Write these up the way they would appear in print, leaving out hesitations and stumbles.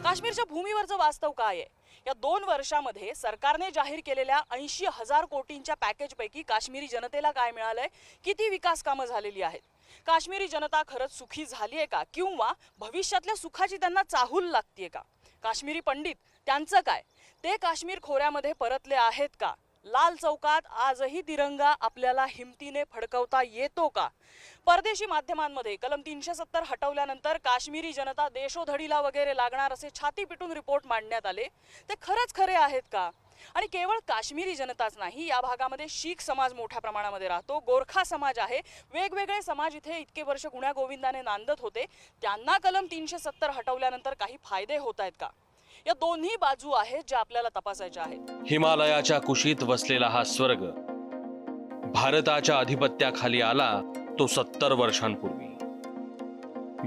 काश्मीरच्या भूमीवरचं वास्तव काय आहे? या 2 वर्षामध्ये सरकारने जाहीर केलेल्या 80,000 कोटींच्या पॅकेजपैकी काश्मीरी जनतेला काय मिळालंय? किती विकास कामं झालेली आहेत? काश्मीरी जनता खरंच सुखी झाली आहे का, किंवा भविष्यातल्या सुखाची त्यांना चाहूल लागतेय का? काश्मीरी पंडित त्यांचं काय? ते काश्मीर खोऱ्यामध्ये परतले आहेत का? लाल चौकात आजही तिरंगा आपल्याला हिमतीने फडकवता येतो का? परदेशी माध्यमांमध्ये कलम 370 हटवल्यानंतर काश्मीरी जनता देशोधडीला वगैरे लागणार असे छाती पिटून रिपोर्ट मांडण्यात आले. ते खरंच खरे आहेत का? आणि केवळ काश्मीरी जनताच नाही, या भागामध्ये शीख समाज मोठ्या प्रमाणामध्ये राहतो, गोरखा समाज आहे, वेगवेगळे समाज इथे इतके वर्ष गुण्या गोविंदाने नांदत होते. त्यांना कलम 370 हटवल्यानंतर काही फायदे होत आहेत का? या दोन्ही बाजू आहेत ज्या आपल्याला तपासायच्या आहेत. हिमालयाच्या कुशीत वसलेला हा स्वर्ग भारताच्या अधिपत्याखाली आला तो 70 वर्षांपूर्वी.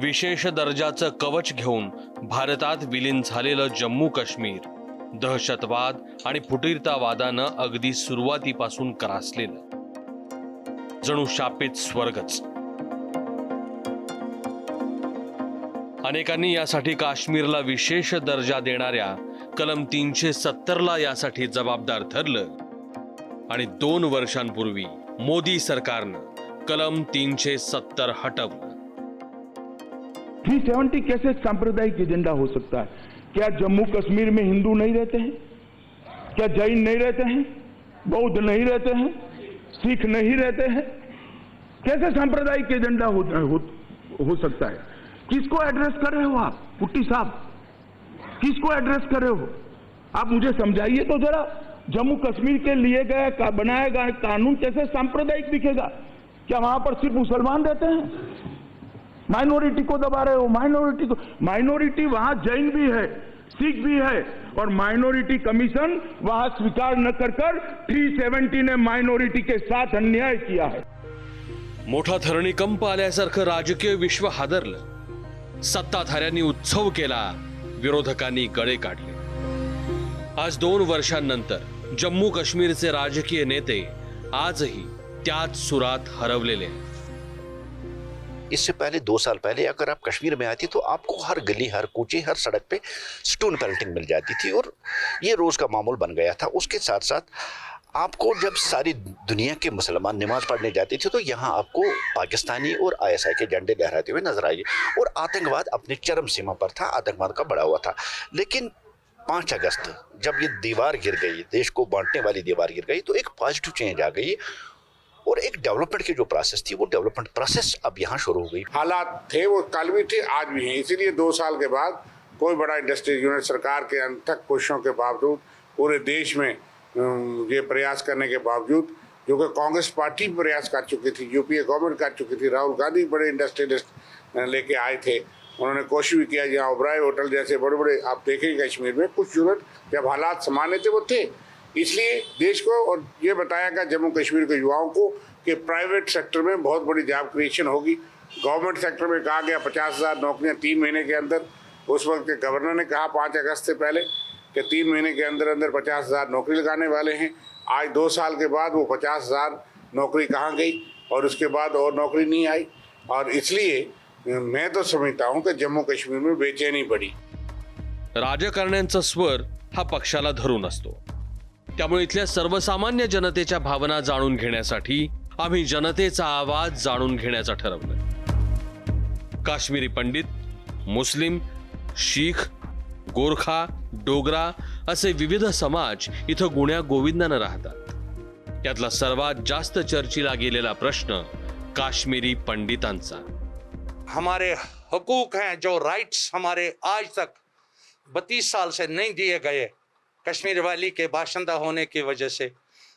विशेष दर्जाचं कवच घेऊन भारतात विलीन झालेलं जम्मू काश्मीर दहशतवाद आणि फुटीरतावादानं अगदी सुरुवातीपासून त्रासलेलं जणू शापित स्वर्गच. अनेकांनी यासाठी काश्मीरला विशेष दर्जा देणाऱ्या कलम 370ला यासाठी जबाबदार धरलं आणि 2 वर्षांपूर्वी मोदी सरकारनं कलम 370 हटवलं. 370 कैसे सांप्रदायिक एजेंडा हो सकता है? क्या जम्मू कश्मीर में हिंदू नहीं रहते हैं? क्या जैन नहीं रहते हैं? बौद्ध नहीं रहते हैं? सिख नहीं रहते हैं? कैसे सांप्रदायिक एजेंडा हो सकता है? किसको एड्रेस कर रहे हो आप पुट्टी साहब? किसको एड्रेस कर रहे हो आप? मुझे समझाइए तो जरा. जम्मू कश्मीर के लिए गया बनाया गया कानून कैसे सांप्रदायिक दिखेगा? क्या वहां पर सिर्फ मुसलमान रहते हैं? माइनॉरिटी को दबा रहे हो. माइनॉरिटी वहां जैन भी है, सिख भी है, और माइनॉरिटी कमीशन वहां स्वीकार न कर 370 ने माइनॉरिटी के साथ अन्याय किया है. मोठा धरणीकंप आल्यासारखं राजकीय विश्व हादरलं. सत्ताधाऱ्यांनी उत्सव केला, विरोधकांनी गळे काढले. आज 2 वर्षांनंतर जम्मू काश्मीरचे राजकीय नेते आजही त्याच सुरात हरवलेले आहेत. इससे पहले 2 साल पहले अगर आप कश्मीर में आती तो आपको हर गली, हर कूचे, हर सड़क पे स्टोन पेल्टिंग मिल जाती थी और ये रोज का मामूल बन गया था. उसके साथ साथ आपको जब सारी दुनिया के मुसलमान नमाज पढ़ने जाते थे तो यहाँ आपको पाकिस्तानी और ISI के झंडे लहराते हुए नजर आए और आतंकवाद अपने चरम सीमा पर था, आतंकवाद का बढ़ा हुआ था. लेकिन 5 अगस्त जब ये दीवार गिर गई, देश को बांटने वाली दीवार गिर गई, तो एक पॉजिटिव चेंज आ गई और एक डेवलपमेंट की जो प्रोसेस थी वो डेवलपमेंट प्रोसेस अब यहाँ शुरू हो गई. हालात थे वो कल भी थे, आज भी हैं. इसीलिए 2 साल के बाद कोई बड़ा इंडस्ट्रियल यूनिट सरकार के अनथक कोशिशों के बावजूद, पूरे देश में ये प्रयास करने के बावजूद, जो कि कांग्रेस पार्टी प्रयास कर चुकी थी, यूपीए गवर्नमेंट कर चुकी थी, राहुल गांधी बड़े इंडस्ट्रियलिस्ट लेके आए थे, उन्होंने कोशिश भी किया. जहाँ ओबराय होटल जैसे बड़े बड़े आप देखेंगे कश्मीर में कुछ यूनिट जब हालात सामान्य थे वो थे. इसलिए देश को और ये बताया गया जम्मू कश्मीर के युवाओं को कि प्राइवेट सेक्टर में बहुत बड़ी जॉब क्रिएशन होगी. गवर्नमेंट सेक्टर में कहा गया 50,000 नौकरियाँ 3 महीने के अंदर. उस वक्त के गवर्नर ने कहा 5 अगस्त से पहले कि 3 महीने के अंदर अंदर 50,000 नौकरी लगाने वाले हैं. आज 2 साल के बाद वो 50,000 नौकरी कहाँ गई और उसके बाद और नौकरी नहीं आई. और इसलिए मैं तो समझता हूँ कि जम्मू कश्मीर में बेचैनी बढ़ी. राजकारण्यांचा स्वर हा पक्षाला धरून असतो. त्यामुळे इथल्या सर्वसामान्य जनतेच्या भावना जाणून घेण्यासाठी आम्ही जनतेचा आवाज जाणून घेण्याचं ठरवलं. काश्मीरी पंडित, मुस्लिम, शीख, गोरखा, डोगरा असे विविध समाज इथं गुण्या गोविंदानं राहतात. यातला सर्वात जास्त चर्चेला गेलेला प्रश्न काश्मीरी पंडितांचा. हमारे हकूक हैं, जो राइट्स हमारे आज तक 32 साल से नहीं दिए गए कश्मीर वैली के बाशिंदा होने की वजह से,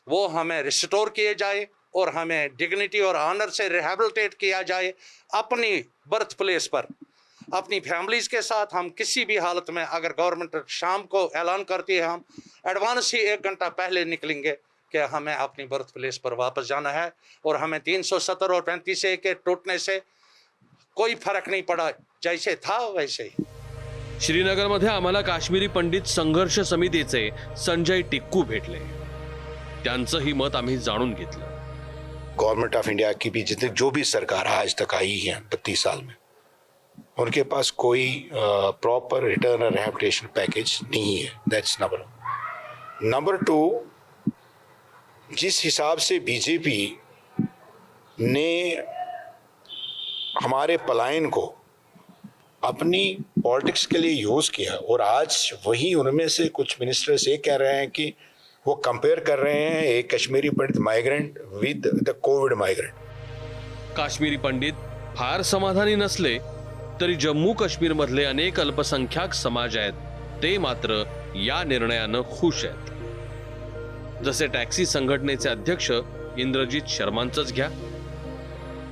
वो हमें रिस्टोर किए जाए और हमें डिग्निटी और ऑनर से रिहेबिलिटेट किया जाए. अपनी बर्थ प्लेस पर अपनी फैमिलीज के साथ हम किसी भी हालत में, अगर गवर्नमेंट शाम को ऐलान करती है, हम एडवांस ही 1 घंटा पहले निकलेंगे कि हमें अपनी बर्थ प्लेस पर वापस जाना है. और हमें 370 और 35A के टूटने से कोई फर्क नहीं पड़ा, जैसे था वैसे ही. श्रीनगरमध्ये आम्हाला काश्मीरी पंडित संघर्ष समितीचे संजय टिक्कू भेटले. त्यांचंही मत आम्ही जाणून घेतलं. गवर्नमेंट ऑफ इंडिया की भी जितनी जो भी सरकार आज तक आई है 32 साल में, उनके पास कोई प्रॉपर रिटर्न और रिहैबिलिटेशन पैकेज नहीं है। दैट्स नंबर 2, जिस हिसाब से बीजेपी ने हमारे पलायन को अपनी पॉलिटिक्स के लिए यूज़ किया, और आज वही उनमें से कुछ मिनिस्टर्स ये कह रहे हैं कि वो कंपेयर कर रहे हैं एक कश्मीरी पंडित माइग्रेंट विद the Covid migrant. Kashmiri Pandit फार समाधानी नसले तरी जम्मू काश्मीर मधले अनेक अल्पसंख्याक समाज आहेत ते मात्र या निर्णयानं खुश आहेत। जसे टॅक्सी संघटनेचे अध्यक्ष इंद्रजीत शर्मांचंच घ्या।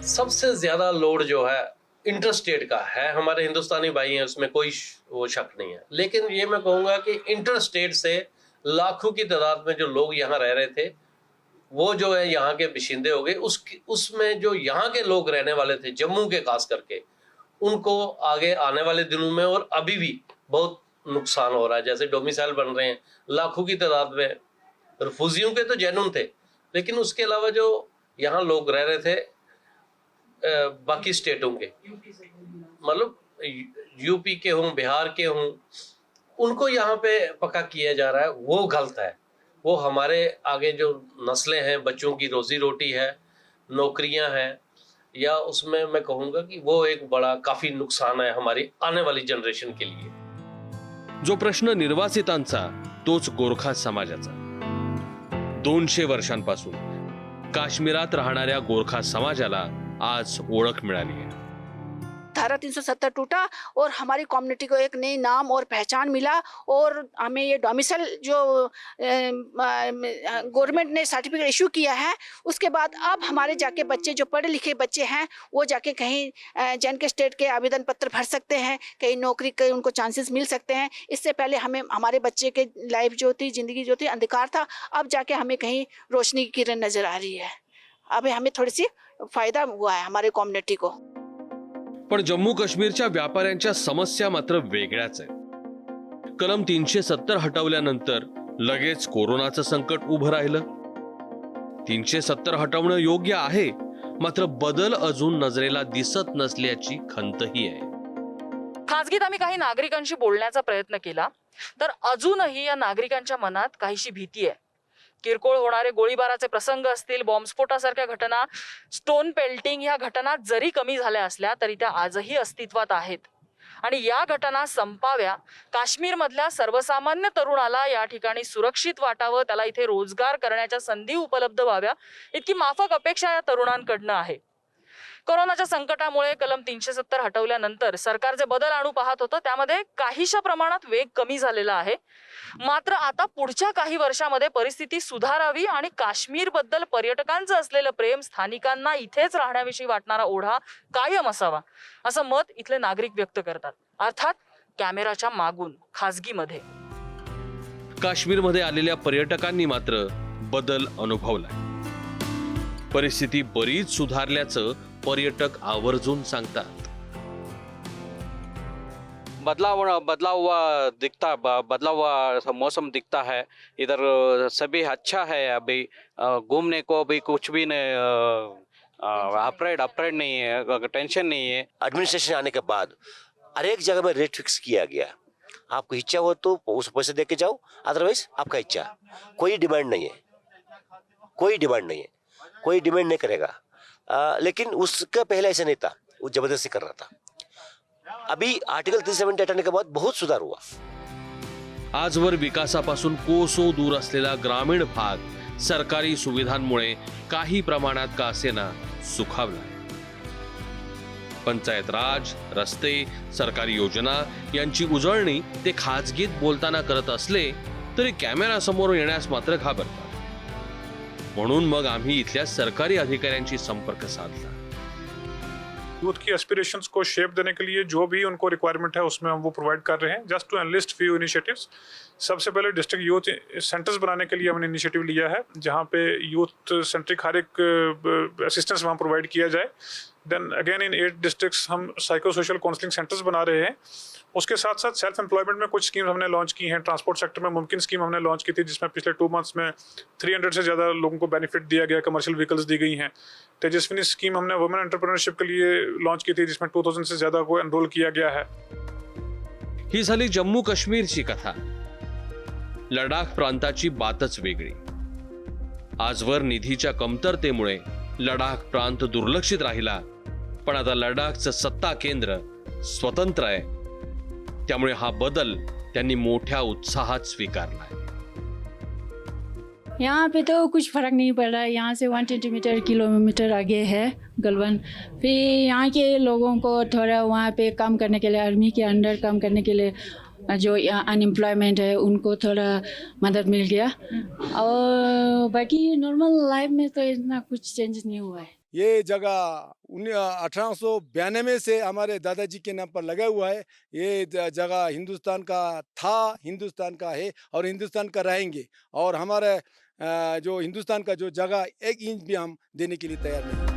सबसे ज्यादा लोड जो है इंटरस्टेट का है, हमारे हिंदुस्तानी भाई हैं, उसमें कोई वो शक नहीं है। लेकिन ये मैं कहूंगा कि इंटरस्टेट से लाखों की तादाद में जो लोग यहाँ रह रहे थे वो जो है यहाँ के बाशिंदे हो गए। उसमें जो यहाँ के लोग रहने वाले थे जम्मू के खास करके, उनको आगे आने वाले दिनों में और अभी भी बहुत नुकसान हो रहा है। जैसे डोमिसाइल बन रहे हैं लाखों की तादाद में, रिफ्यूजियों के तो जैनुन थे, लेकिन उसके अलावा जो यहाँ लोग रह रहे थे बाकी स्टेटों के, मतलब यूपी के हों, बिहार के हों, उनको यहाँ पे पक्का किया जा रहा है। वो गलत है। वो हमारे आगे जो नस्लें हैं, बच्चों की रोजी रोटी है, नौकरियां हैं, या उसमें मैं कहूँगा कि वो एक बड़ा काफी नुकसान है हमारी आने वाली जनरेशन के लिए। जो प्रश्न निर्वासितांचा तोच गोरखा समाजाचा। 200 वर्षांपासून काश्मीरात राहणाऱ्या गोरखा समाजाला आज ओळख मिळाली आहे। धारा 370 टूटा और हमारी कम्युनिटी को एक नई नाम और पहचान मिला, और हमें ये डोमिसाइल जो गवर्नमेंट ने सर्टिफिकेट इशू किया है, उसके बाद अब हमारे जाके बच्चे जो पढ़े लिखे बच्चे हैं वो जाके कहीं J&K स्टेट के आवेदन पत्र भर सकते हैं, कहीं नौकरी के उनको चांसेस मिल सकते हैं। इससे पहले हमें हमारे बच्चे के लाइफ जो थी, जिंदगी जो थी, अंधकार था, अब जाके हमें कहीं रोशनी की किरण नजर आ रही है। अब हमें थोड़ी सी फायदा हुआ है हमारे कम्युनिटी को। पण जम्मू काश्मीरच्या व्यापाऱ्यांच्या समस्या मात्र वेगळ्याच आहेत। कलम 370 हटवल्यानंतर लगेच कोरोनाचं संकट उभं राहिलं। 370 हटवणं योग्य आहे, मात्र बदल अजून नजरेला दिसत नसल्याची खंतही आहे। खासगीत आम्ही काही नागरिकांशी बोलण्याचा प्रयत्न केला तर अजूनही या नागरिकांच्या मनात काहीशी भीती आहे। किरकोळ होणारे गोळीबाराचे प्रसंग असतील, बॉम्बस्फोटासारख्या घटना, स्टोन पेल्टिंग ह्या घटना जरी कमी झाल्या असल्या तरी त्या आजही अस्तित्वात आहेत, आणि या घटना संपाव्या, काश्मीरमधल्या सर्वसामान्य तरुणाला या ठिकाणी सुरक्षित वाटावं, त्याला इथे रोजगार करण्याच्या संधी उपलब्ध व्हाव्या, इतकी माफक अपेक्षा या तरुणांकडनं आहे। कोरोनाच्या संकटामुळे कलम 370 हटवल्यानंतर सरकार जे बदल आणू पाहत होतं त्यामध्ये काहीशा प्रमाणात वेग कमी झालेला आहे। मात्र आता पुढच्या काही वर्षामध्ये परिस्थिती सुधारावी आणि काश्मीर बद्दल पर्यटकांचं असलेलं प्रेम, स्थानिकांना इथेच राहण्याविषयी वाटणारा ओढा कायम असावा, असं मत इथले नागरिक व्यक्त करतात। अर्थात कॅमेराच्या मागून, खासगीमध्ये। काश्मीरमध्ये आलेल्या पर्यटकांनी मात्र बदल अनुभवलाय। परिस्थिती बरीच सुधारल्याचं पर्यटक आवर्जून सांगतात। बदला हुआ मौसम दिखता है इधर, सभी अच्छा है। अभी घूमने को भी कुछ भी अपरेड नहीं है, टेंशन नहीं है। एडमिनिस्ट्रेशन आने के बाद हर एक जगह में रेट फिक्स किया गया। आपको इच्छा हो तो उस पैसे दे के जाओ, अदरवाइज आपका इच्छा। कोई डिमांड नहीं है, कोई डिमांड नहीं करेगा। लेकिन उसका पहले ऐसा नहीं था, वो जबरदस्ती कर रहा था। अभी आर्टिकल 370 हटाने के बाद बहुत सुधार हुआ। आजवर विकासापासून कोसो दूर असलेला ग्रामीण भाग सरकारी सुविधांमुळे काही प्रमाणात का असेना सुखावला। पंचायत राज, रस्ते, सरकारी योजना यांची उजळणी ते खाजगीत बोलताना करत असले तरी कॅमेरा समोर येण्यास मात्र घाबरतात। म्हणून मग आम्ही इथल्या सरकारी अधिकाऱ्यांशी संपर्क साधला। यूथ की एस्पिरेशंस को शेप देने के लिए जो भी उनको रिक्वायरमेंट है उसमें हम वो प्रोवाइड कर रहे हैं। Just to enlist few initiatives, सबसे पहले डिस्ट्रिक्ट यूथ सेंटर्स बनाने के लिए हमने इनिशिएटिव लिया है, जहाँ पे यूथ सेंट्रिक हर एक असिस्टेंस वहाँ प्रोवाइड किया जाए। देन अगेन इन 8 डिस्ट्रिक्ट्स हम साइको सोशल काउंसलिंग सेंटर्स बना रहे हैं। उसके साथ साथ सेल्फ एम्प्लॉयमेंट में कुछ स्कीम हमने लॉन्च की हैं। ट्रांसपोर्ट सेक्टर में मुमकिन स्कीम हमने लॉन्च की थी, जिसमें पिछले 2 मंथ्स में 300 से ज़्यादा लोगों को बेनिफिट दिया गया, कमर्शियल व्हीकल्स दी गई हैं। तेजस्विनी स्कीम हमने वुमेन एंटरप्रेन्योरशिप के लिए लॉन्च की थी, जिसमें 2000 से ज़्यादा को एनरोल किया गया है। ही झाली जम्मू काश्मीरची कथा। लडाख प्रांताची बातच वेगळी। आजवर निधीच्या कमतरतेमुळे लडाख प्रांत दुर्लक्षित राहिला, पण आता लडाखचं सत्ता केंद्र स्वतंत्र आहे, त्यामुळे हा बदल त्यांनी मोठ्या उत्साहात स्वीकारलाय। यहाँ पे तो कुछ फर्क नहीं पड़ रहा है। यहाँ से 120 किलोमीटर आगे है गलवान। फिर यहाँ के लोगों को थोड़ा वहाँ पे काम करने के लिए, आर्मी के अंडर काम करने के लिए जो अनएम्प्लॉयमेंट है उनको थोड़ा मदद मिल गया। और बाकी नॉर्मल लाइफ में तो इतना कुछ चेंज नहीं हुआ है। ये जगह 1892 से हमारे दादाजी के नाम पर लगा हुआ है। ये जगह हिंदुस्तान का था, हिंदुस्तान का है और हिंदुस्तान का रहेंगे। और हमारे जो हिंदुस्तान का जो जगह 1 इंच भी हम देने के लिए तैयार नहीं हैं।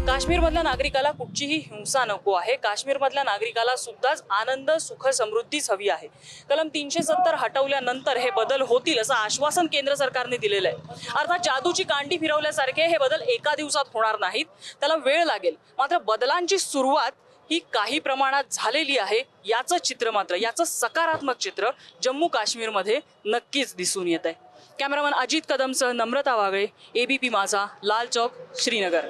काश्मीरमधल्या नागरिकाला कुठचीही हिंसा नको आहे। काश्मीरमधल्या नागरिकाला सुद्धाच आनंद, सुख, समृद्धीच हवी आहे। कलम 370 हटवल्यानंतर हे बदल होतील असं आश्वासन केंद्र सरकारने दिलेलं आहे। अर्थात जादूची कांडी फिरवल्यासारखे हे बदल एका दिवसात होणार नाहीत, त्याला वेळ लागेल। मात्र बदलांची सुरुवात ही काही प्रमाणात झालेली आहे। याचं चित्र मात्र, याचं सकारात्मक चित्र जम्मू काश्मीरमध्ये नक्कीच दिसून येत आहे। कॅमेरामन अजित कदमसह नम्रता वागळे, ABP माझा, लाल चौक, श्रीनगर।